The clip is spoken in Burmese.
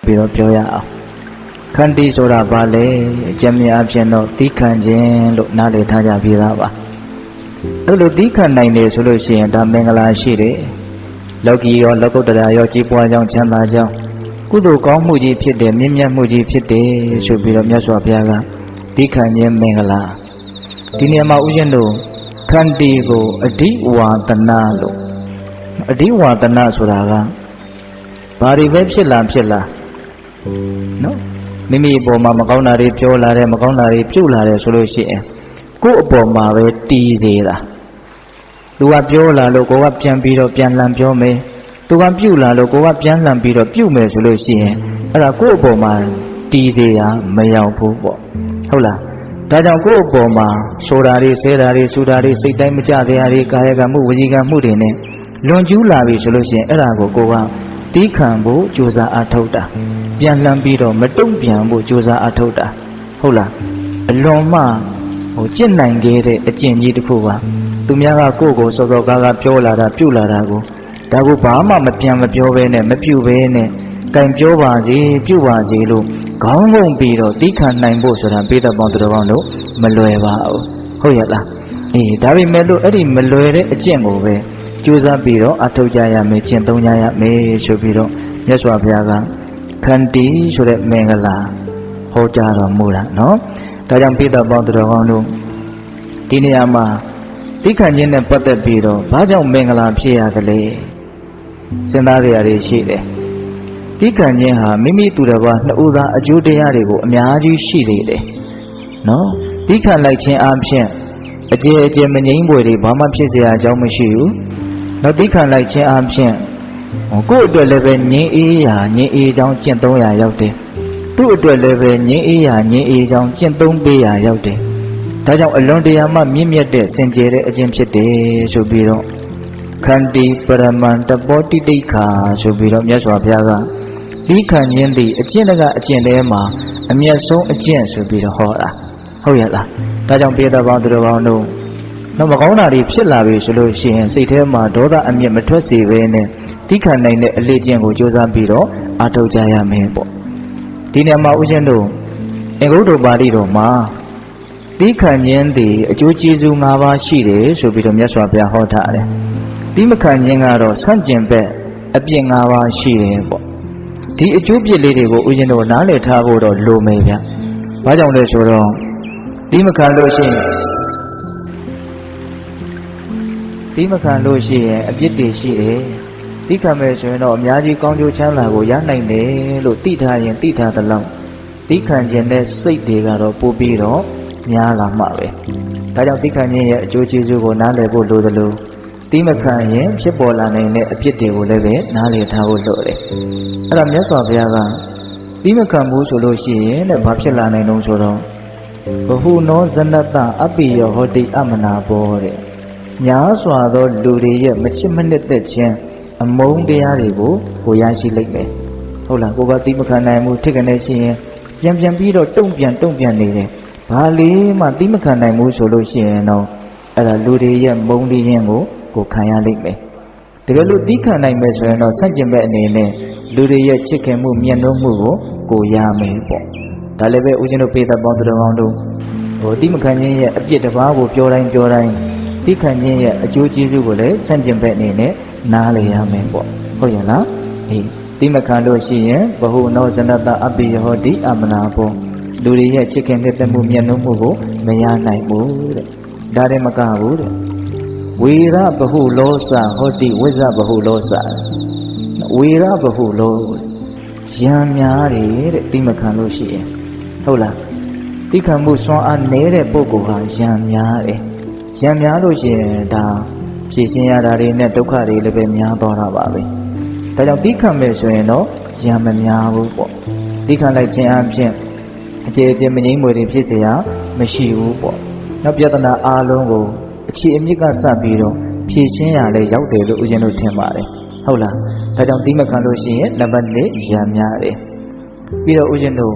ပြီးတော့ပြောရအောင်ခန္တီဆိုတာဘာလဲအကျဉ်းများအဖြစ်တော့သီးခံခြင်းလို့နားလည်ထားကြပြီးသားပါအဲ့လိုသီးခံနိုင်တယ်ဆိုလို့ရှိရင်ဒါမင်္ဂလာရှိတယ်လောကီရောလောကုတ္တရာရောကြီးပွားကြောင်းချမ်းသာကြောင်းကုသိုလ်ကောင်းမှုကြီးဖြစ်တယ်မြင့်မြတ်မှုကြီးဖြစ်တယ်ဆိုပြီးတော့မြတ်စွာဘုရားကသီးခံခြင်းမင်္ဂလာဒီနေရာမှာဥရှင်တို့ခန္တီကိုအဓိဝါဒနာလို့အဓိဝါဒနာဆိုတာကဘာတွေပဲဖြစ်လာနော်မိမိအပေါ်မှာမကောင်းတာတွေပြောလာတယ်မကောင်းတာတွေပြုတ်လာတယ်ဆိုလို့ရှိရင်ကိုယ့်အပေါ်မှာပဲတီးစေတာသူကပြောလာလို့ကိုကပြန်ပြီးတော့ပြန်လှန်ပြောမယ်သူကပြုတ်လာလို့ကိုကပြန်လှန်ပြီးတော့ပြုတ်မယ်ဆိုလို့ရှိရင်အဲ့ဒါကိုယ့်အပေါ်မှာတီးစေရမရောက်ဘူးပေါ့ဟုတ်လားဒါကြောင့်ကိုယ့်အပေါ်မှာဆိုတာတွေဆဲတာတွေဆူတာတွေစိတ်တိုင်းမကြတရားတွေကာယကံမှုဝစီကံမှုတွေနဲ့လွန်ကျူးလာပြီဆိုလို့ရှိရင်အဲ့ဒါကိုကတီးခံဖို့ကြိုးစားအားထုတ်တာပြန်လှန်ပြီးတော့မတုံ့ပြန်ဖို့ကြိုးစားအားထုတ်တာဟုတ်လားအလွန်မှကျင့်နိုင်ခဲ့တဲ့အကျင့်ကြီးတစ်ခုပါသူများကကိုယ့်ကိုစောစောကားပြောလာတာပြုလာတာကိုဒါကိုဘာမှမပြန်မပြောဘဲနဲ့မပြုဘဲနဲ့ကင်ပြောပါစေပြုပါစေလို့ခေါင်းငုံပြီးတော့တီးခံနိုင်ဖို့ဆိုတာပိဋကပေါင်းတော်ကောင်းတို့မလွယ်ပါဘူးဟုတ်ရဲ့လားဒါပေမဲ့လို့အဲ့ဒီမလွယ်တဲ့အကျင့်ကိုပဲကြိုးစားပြီးတော့အထောက်ကြရမယ်ကျင့်သုံးကြရမယ်ဆိုပြီးတော့မြတ်စွာဘုရားကခန္တီဆိုတဲ့မင်္ဂလာဟောကြားတော်မူတာနော်ဒါကြောင့်ပိဋကပေါင်းတော်ကောင်းတို့ဒီနေရာမှာသိခံခြင်းနဲ့ပတ်သက်ပြီးတော့ဘာကြောင့်မင်္ဂလာဖြစ်ရသလဲစဉ်းစားကြရတွေရှိတယ်သိခံခြင်းဟာမိမိသူတစ်ပါးနှစ်ဦးသားအကျိုးတရားတွေကိုအများကြီးရှိနေတယ်နော်သိခံလိုက်ခြင်းအပြင်အကျယ်မငြိမ်းပွေတွေဘာမှဖြစ်เสียအကြောင်းမရှိဘူးနောက်သိခံလိုက်ခြင်းအပြင်ကိုယ့်အတွက်လည်းပဲငြိမ်းအေးရာငြိမ်းအေးကြောင်းကျင့်သုံးရာရောက်တယ်သူ့အတွက်လည်းပဲငြိမ်းအေးရာငြိမ်းအေးကြောင်းကျင့်သုံးပေးရာရောက်တယ်ဒါကြောင့်အလွန်တရာမှမြင့်မြတ်တဲ့စင်ကြယ်တဲ့အကျင့်ဖြစ်တယ်ဆိုပြီးတော့ခန္တီပရမန္တပောတိတိခာဆိုပြီးတော့မြတ်စွာဘုရားကဒီခံခြင်းသည်အကျင့်ကအကျင့်ထဲမှာအမျက်ဆုံးအကျင့်ဆိုပြီးတော့ဟောတာဟုတ်ရဲ့လားဒါကြောင့်ပိဋကပေါင်းသူတော်ကောင်းတို့တော့မကောင်းတာတွေဖြစ်လာပြီဆိုလို့ရှိရင်စိတ်ထဲမှာဒေါသအမျက်မထွက်စေဘဲနဲ့သိခံနိုင်တဲ့အလေးကျင့်ကိုကြိုးစားပြီးတော့အားထုတ်ကြရမယ်ပေါ့ဒီနေရာမှာဦးဇင်းတို့အင်္ဂုတ္တပါဠိတော်မှာသိခံခြင်းသည်အကျိုးကျေးဇူး၅ပါးရှိတယ်ဆိုပြီးတော့မြတ်စွာဘုရားဟောထားတယ်သိမခံခြင်းကတော့ဆန့်ကျင်ဘက်အပြစ်၅ပါးရှိတယ်ပေါ့ဒီအကျိုးပြစ်လေးတွေကိုဦးဇင်းတို့နားလည်ထားဖို့တော့လိုမယ်ဗျဘာကြောင့်လဲဆိုတော့သိမခံလို့ရှိရင်အပြစ်တွေရှိတယ်သိခံမယ်ဆိုရင်တော့အများကြီးကောင်းကျိုးချမ်းသာကိုရနိုင်တယ်လို့သိထားရင်သိထားသလောက်သိခံခြင်းနဲ့စိတ်တွေကတော့ပို့ပြီးတော့များလာမှာပဲဒါကြောင့်သိခံခြင်းရဲ့အကျိုးကျေးဇူးကိုနားလည်ဖို့လိုသလိုသိမခံရင်ဖြစ်ပေါ်လာနိုင်တဲ့အပြစ်တွေကိုလည်းပဲနားလည်ထားဖို့လိုတယ်အဲ့ဒါမြတ်စွာဘုရားကသိမခံဘူးဆိုလို့ရှိရင်တဲ့ဘာဖြစ်လာနိုင်လို့ဆိုတော့ဘဟုနောဇနတအပိယောဟောတိအမနာဘောတဲ့ညာစွာသောလူတွေရဲ့မချစ်မနှစ်သက်ခြင်းအမုန်းတရားတွေကိုရရှိလိုက်မယ်ဟုတ်လားကိုကသိမခံနိုင်မှုထိကနေရှိရင်ပြန်ပြီးတော့တုံ့ပြန်နေတယ်ဘာလေးမှသိမခံနိုင်ဘူးဆိုလို့ရှိရင်တော့အဲ့ဒါလူတွေရဲ့မုန်းတရားကိုခံရလိမ့်မယ်တကယ်လို့သိခံနိုင်မယ်ဆိုရင်တော့ဆန့်ကျင်ဘက်အနေနဲ့လူတွေရဲ့ချစ်ခင်မှုမြတ်နိုးမှုကိုရမယ်ပေါ့ဒါလည်းပဲဦးဇင်းတို့ပိဋကပေါင်းသူတော်ကောင်းတို့သိမခံခြင်းရဲ့အပြစ်တစ်ပါးကိုပြောတိုင်းသိခံခြင်းရဲ့အကျိုးကျေးဇူးကိုလည်းဆန့်ကျင်ဘက်အနေနဲ့နားလည်ရမယ်ပေါ့ဟုတ်ရဲ့လားသိမခံလို့ရှိရင်ဘဟုနောဇနတအပိယဟောတိအမနာဘောလူတွေရဲ့ချစ်ခင်တဲ့မှုမြတ်နိုးမှုကိုမရနိုင်ဘူးတဲ့ဒါတည်းမကဘူးတဲ့ဝေရဘဟုလောစဟောတိဝိဇ္ဇဘဟုလောစဝေရဘဟုလောရံများတယ်တဲ့သိမခံလို့ရှိရင်ဟုတ်လားသိခံမှုစွမ်းအားနည်းတဲ့ပုဂ္ဂိုလ်ဟာရံများတယ်ရံများလို့ရှိရင်ဒါဖြည့်ရှင်းရတာတွေနဲ့ဒုက္ခတွေလည်းပဲများသွားတာပါပဲဒါကြောင့်သိခံမယ်ဆိုရင်တော့ရံမများဘူးပေါ့သိခံလိုက်ခြင်းအပြင်အကျယ်မငြိမ်းမွေတွေဖြစ်เสียမရှိဘူးပေါ့နောက်ပြဿနာအားလုံးကိုအခြေအမြစ်ကစပြီးတော့ဖြည့်ရှင်းရလဲရောက်တယ်လို့ဦးဇင်းတို့ထင်ပါတယ်ဟုတ်လားဒါကြောင့်သိမခံလို့ရှိရင်နံပါတ်1ရံများတယ်ပြီးတော့ဦးဇင်းတို့